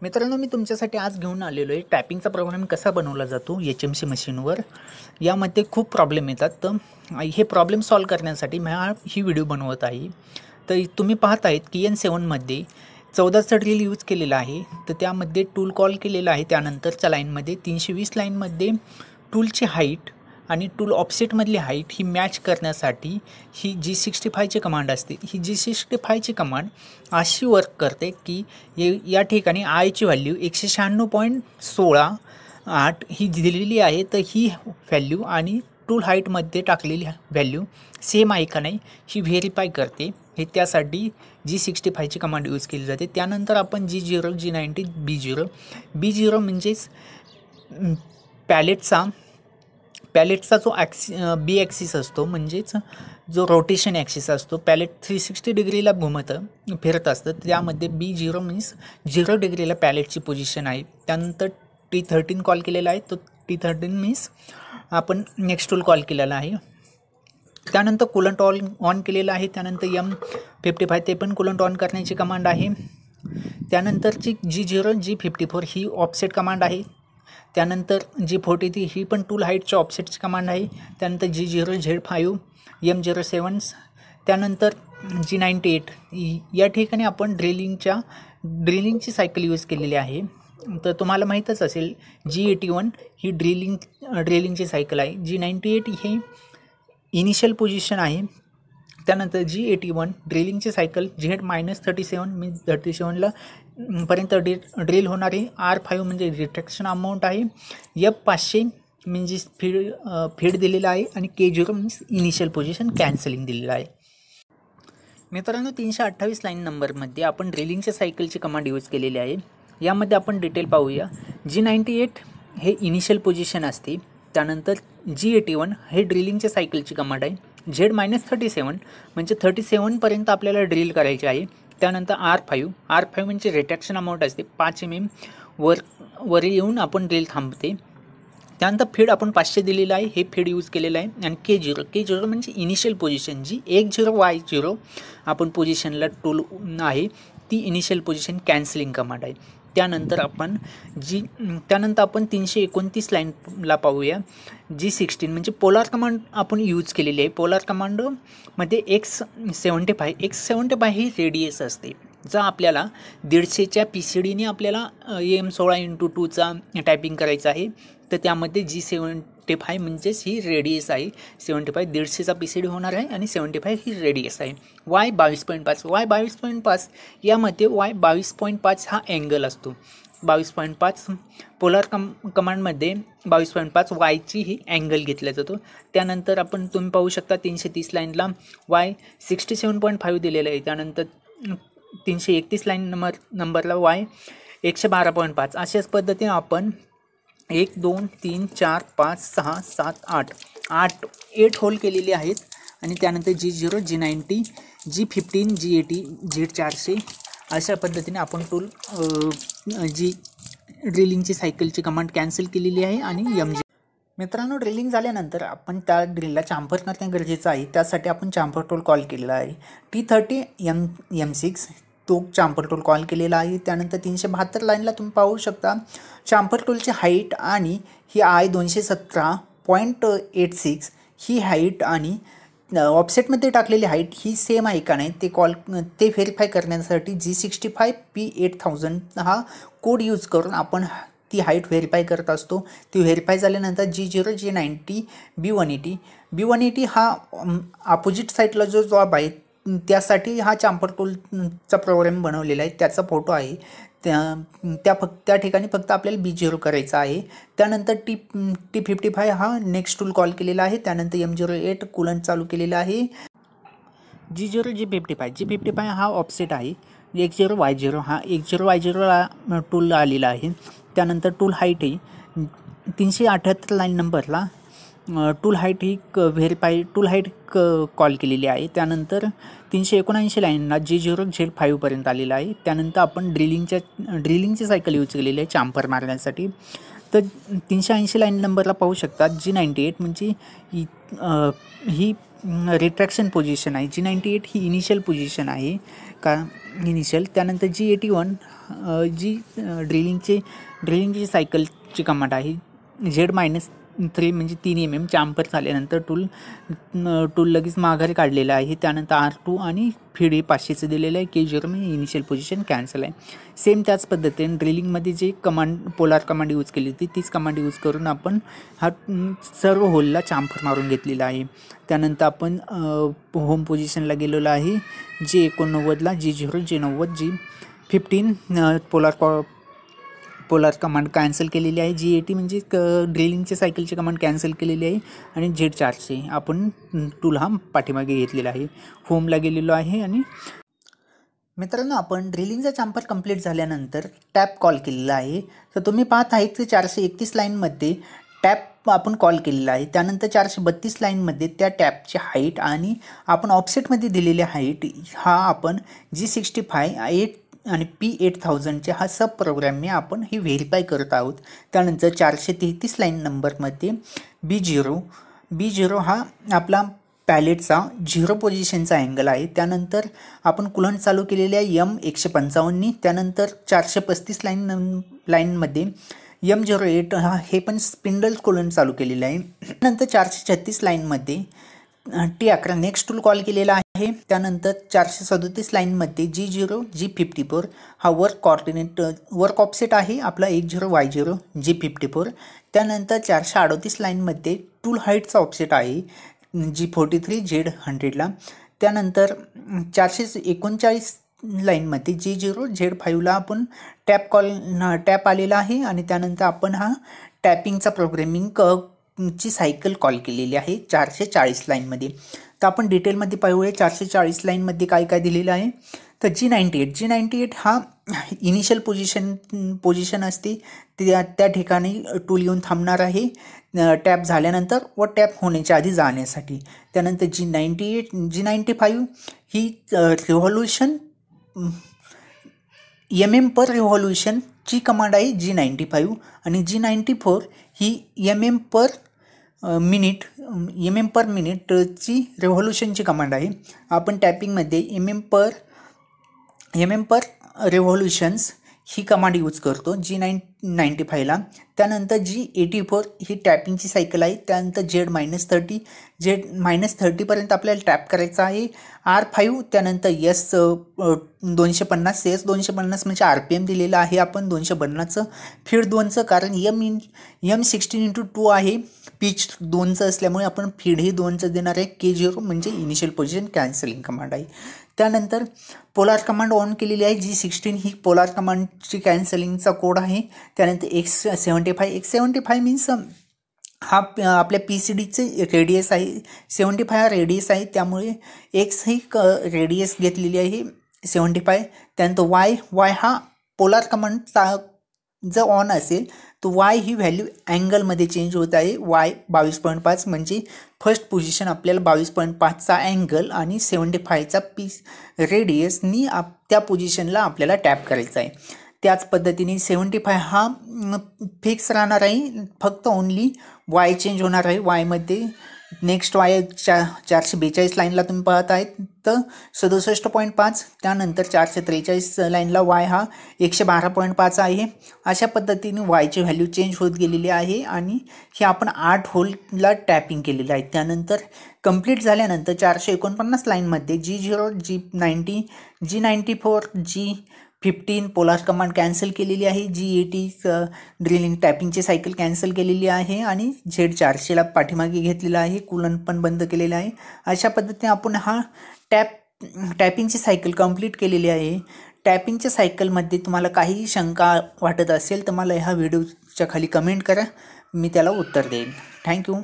मित्रांनो, मी तुमच्यासाठी आज घेऊन आलेलो आहे टायपिंगचा प्रोग्राम कसा बनवला जातो HMC मशीनवर. यामध्ये खूप प्रॉब्लेम येतात, तर हे प्रॉब्लेम सॉल्व करण्यासाठी मी ही व्हिडिओ बनवत आहे. तर तुम्ही पाहत आहेत की N7मध्ये 14चा ड्रिल यूज केलेला आहे. तर त्यामध्ये टूल कॉल केलेला आहे. त्यानंतरच्या लाईनमध्ये 320 लाईनमध्ये टूलची हाईट आणि टूल ऑफसेटमधली हाईट ही मॅच करण्यासाठी ही G65ची कमांड असते. ही G65ची कमांड अशी वर्क करते की या ठिकाणी आयची व्हॅल्यू 196.16 ही दिलेली आहे. तर ही व्हॅल्यू आणि टूल हाईटमध्ये टाकलेली व्हॅल्यू सेम आहे का नाही ही व्हेरीफाय करते. हे त्यासाठी G65ची कमांड यूज केली जाते. त्यानंतर आपण G0, G90, B0 म्हणजेच पॅलेटचा जो बी ॲक्सिस असतो, म्हणजेच जो रोटेशन ॲक्सिस असतो. पॅलेट 360 डिग्रीला फिरत असतं. त्यामध्ये B0 मीन्स 0 डिग्रीला पॅलेटची पोझिशन आहे. त्यानंतर T13 कॉल केलेला आहे. तो T13 मीन्स आपण नेक्स्ट टूल कॉल केलेला आहे. त्यानंतर कुलंट ऑन केलेला आहे. त्यानंतर M55 ते पण कुलंट ऑन करण्याची कमांड आहे. त्यानंतरची G0, G54 ही ऑफसेट कमांड आहे. त्यानंतर G43 ही पण टूल हाईटच्या ऑफसेटची कमांड आहे. त्यानंतर G0, Z5, M07. त्यानंतर G98 या ठिकाणी आपण ड्रिलिंगची सायकल यूज केलेली आहे. तर तुम्हाला माहीतच असेल G81 ही ड्रिलिंगची सायकल आहे. G98 ही इनिशियल पोझिशन आहे. त्यानंतर G81 ड्रिलिंगची सायकल Z-37 मीन्स 37ला पर्यंत ड्रिल होणारी. R5 म्हणजे रिट्रॅक्शन अमाऊंट आहे. F500 म्हणजे फीड दिलेला आहे. आणि K0 means initial position cancelling दिलेलं आहे. मित्रांनो, 328 लाईन नंबरमध्ये आपण ड्रिलिंगच्या सायकलची कमांड यूज केलेली आहे. यामध्ये आपण डिटेल पाहूया. G98 हे इनिशियल पोझिशन असते. त्यानंतर G81 हे ड्रिलिंगच्या सायकलची कमांड आहे. Z-37 म्हणजे 37पर्यंत आपल्याला ड्रिल करायचे आहे. त्यानंतर R5 म्हणजे रिट्रॅक्शन अमाऊंट असते. 5 mm वर येऊन आपण ड्रिल थांबते. त्यानंतर फीड आपण 500 दिलेलं आहे. हे फीड यूज केलेलं आहे. आणि K0 म्हणजे इनिशियल पोझिशन जी 10Y0 आपण पोझिशनला टूल आहे ती इनिशियल पोझिशन कॅन्सलिंग कमांड आहे. त्यानंतर आपण 329 लाईनला पाहूया. G16 म्हणजे पोलार कमांड आपण यूज केलेली आहे. पोलार कमांडमध्ये X75 ही रेडियस असते. जर आपल्याला 150च्या PCDने आपल्याला AM16x2चा टायपिंग करायचा आहे तर त्यामध्ये G75 म्हणजेच ही रेडियस आहे. 75 150चा PCD होणार आहे आणि 75 ही रेडियस आहे. Y22.5 यामध्ये Y22.5 हा अँगल असतो. 22.5 पोलार कमांडमध्ये 22.5 वायची ही अँगल घेतला जातो. त्यानंतर तुम्ही पाहू शकता 330 लाईनला Y67.5 दिलेलं आहे. त्यानंतर 331 लाईन नंबरला Y 112.5. अशाच पद्धतीने आपण 1 2 3 4 5 6 7 8 होल केलेली आहेत. आणि त्यानंतर G0, G90, G15, G80, Z400 अशा पद्धतीने आपण ड्रिलिंगची सायकलची कमांड कॅन्सल केलेली आहे. आणि मित्रांनो, ड्रिलिंग झाल्यानंतर आपण त्या ड्रिलला चांपर करणे गरजेचं आहे. त्यासाठी आपण चांपर टूल कॉल केलेला आहे. T30 M6 तो चांपर टूल कॉल केलेला आहे. त्यानंतर 372 लाईनला तुम्ही पाहू शकता चांपर टूलची हाईट आणि ही I217.86 ही हाईट आणि ऑफसेटमध्ये टाकलेली हाईट ही सेम आहे का नाही ते व्हेरीफाय करण्यासाठी G65P8000 हा कोड यूज करून आपण ती हाईट व्हेरीफाय करत असतो. ती व्हेरीफाय झाल्यानंतर G0, G90, B180 हा अपोजिट साईडला जो जॉब आहे त्यासाठी हा चांपर टूलचा प्रोग्राम बनवलेला आहे. त्याचा फोटो आहे. त्या ठिकाणी फक्त आपल्याला B0 करायचा आहे. त्यानंतर T55 हा नेक्स्ट टूल कॉल केलेला आहे. त्यानंतर M08 कुलंट चालू केलेला आहे. G0, G55 हा ऑफसेट आहे. X0Y0 हा X0Y0 टूल आलेला आहे. त्यानंतर टूल हाईट ही 378 लाईन नंबरला टूल हाईट ही टूल हाईट कॉल केलेली आहे. त्यानंतर 379 लाईनला G0 Z5पर्यंत आलेला आहे. त्यानंतर आपण ड्रिलिंगची सायकल यूज केलेली आहे चांपर मारण्यासाठी. तर 380 लाईन नंबरला पाहू शकता G98 म्हणजे ही रिट्रॅक्शन पोझिशन आहे. G98 ही इनिशियल पोझिशन आहे. का इनिशियल. त्यानंतर G81 जी ड्रिलिंगची सायकलची कमांड आहे. Z-3 म्हणजे 3 mm चांपर झाल्यानंतर टूल लगेच माघारी काढलेलं आहे. त्यानंतर R2 आणि फीड हे 500चं दिलेलं आहे. K0 म्हणजे इनिशियल पोझिशन कॅन्सल आहे. सेम त्याच पद्धतीने ड्रिलिंगमध्ये जे कमांड पोलार कमांड यूज केली होती तीच कमांड यूज करून आपण हा सर्व होलला चांपर मारून घेतलेला आहे. त्यानंतर आपण होम पोझिशनला गेलेलो आहे. G89ला G0 G90 G15 polar command cancel केलेली आहे. G80 म्हणजे ड्रिलिंगच्या सायकलची कमांड कॅन्सल केलेली आहे. आणि Z400 आपण टूल हा पाठीमागे घेतलेला आहे. होमला गेलेलो आहे. आणि मित्रांनो, आपण ड्रिलिंगचा चांपर कंप्लीट झाल्यानंतर टॅप कॉल केलेला आहे. तर तुम्ही पाहत आहे की 431 लाईनमध्ये टॅप आपण कॉल केलेला आहे. त्यानंतर 432 लाईनमध्ये त्या टॅपची हाईट आणि आपण ऑफसेटमध्ये दिलेली हाईट हा आपण G65 8 आणि P8000चे हा सब प्रोग्रॅमने आपण ही व्हेरीफाय करत आहोत. त्यानंतर 433 लाईन नंबरमध्ये B0 हा आपला पॅलेटचा 0 पोझिशनचा अँगल आहे. त्यानंतर आपण कुलंट चालू केलेल्या M155नी. त्यानंतर 435 लाईनमध्ये M08 हे पण स्पिंडल कुलंट चालू केलेलं आहे. त्यानंतर 436 लाईनमध्ये T11 नेक्स्ट टूल कॉल केलेला आहे. त्यानंतर 437 लाईनमध्ये G0 G54 हा वर्क ऑफसेट आहे आपला 10 Y0 G54. त्यानंतर 438 लाईनमध्ये टूल हाईटचा ऑफसेट आहे G43 Z100ला. त्यानंतर 439 लाईनमध्ये G0 Z5ला आपण टॅप आलेला आहे. आणि त्यानंतर आपण हा टॅपिंगचा प्रोग्रॅमिंग ची सायकल कॉल केलेली आहे 440 लाईनमध्ये. तर आपण डिटेलमध्ये पाहूया 440 लाईनमध्ये काय काय दिलेलं आहे. तर G98 हा इनिशियल पोझिशन असते. त्या ठिकाणी टूल येऊन थांबणार आहे टॅप झाल्यानंतर व टॅप होण्याच्या आधी जाण्यासाठी. त्यानंतर G95 ही रिव्हॉल्युशन पर रिव्हॉल्युशनची कमांड आहे G95. आणि G94 ही पर मिनिटची रिव्हॉल्युशनची कमांड आहे. आपण टॅपिंगमध्ये पर रिव्हॉल्युशन्स ही कमांड यूज करतो G95ला. त्यानंतर G84 ही टॅपिंगची सायकल आहे. त्यानंतर Z-30पर्यंत आपल्याला टॅप करायचा आहे. R5 त्यानंतर S250 म्हणजे RPM दिलेलं आहे आपण 250चं. फीड 2चं कारण M16x2 आहे. पिच 2चं असल्यामुळे आपण फीड ही 2चं देणार आहे. K0 म्हणजे इनिशियल पोझिशन कॅन्सलिंग कमांड आहे. त्यानंतर पोलार कमांड ऑन केलेली आहे. G16 ही पोलार कमांडची कॅन्सलिंगचा कोड आहे. त्यानंतर X75 मीन्स हा आपल्या PCDचे रेडियस आहे. 75 हा रेडियस आहे त्यामुळे X ही रेडियस घेतलेली आहे 75. त्यानंतर Y हा पोलार कमांडचा जर ऑन असेल तर Y ही व्हॅल्यू अँगलमध्ये चेंज होत आहे. Y 22.5 म्हणजे फर्स्ट पोझिशन आपल्याला 22.5चा अँगल आणि 75चा रेडियसनी त्या पोझिशनला आपल्याला टॅप करायचा आहे. त्याच पद्धतीने 75 हा फिक्स राहणार आहे. फक्त ओन्ली Y चेंज होणार आहे. Yमध्ये नेक्स्ट Y 442 लाईनला तुम्ही पाहत आहेत तर 67.5. त्यानंतर 443 लाईनला Y हा 112.5 आहे. अशा पद्धतीने Yची व्हॅल्यू चेंज होत गेलेली आहे. आणि हे आपण 8 होलला टॅपिंग केलेलं आहे. त्यानंतर कंप्लीट झाल्यानंतर 449 लाईनमध्ये G0 G90 G94 G15 polar command cancel केलेली आहे. G80 ड्रिलिंग टॅपिंगची सायकल कॅन्सल केलेली आहे. आणि Z400ला पाठीमागे घेतलेला आहे. कुलंट पण बंद केलेलं आहे. अशा पद्धतीने आपण हा टॅपिंगची सायकल कंप्लीट केलेली आहे. टॅपिंगच्या सायकलमध्ये तुम्हाला काही शंका वाटत असेल तर मला ह्या व्हिडिओच्या खाली कमेंट करा, मी त्याला उत्तर देईन. थँक्यू.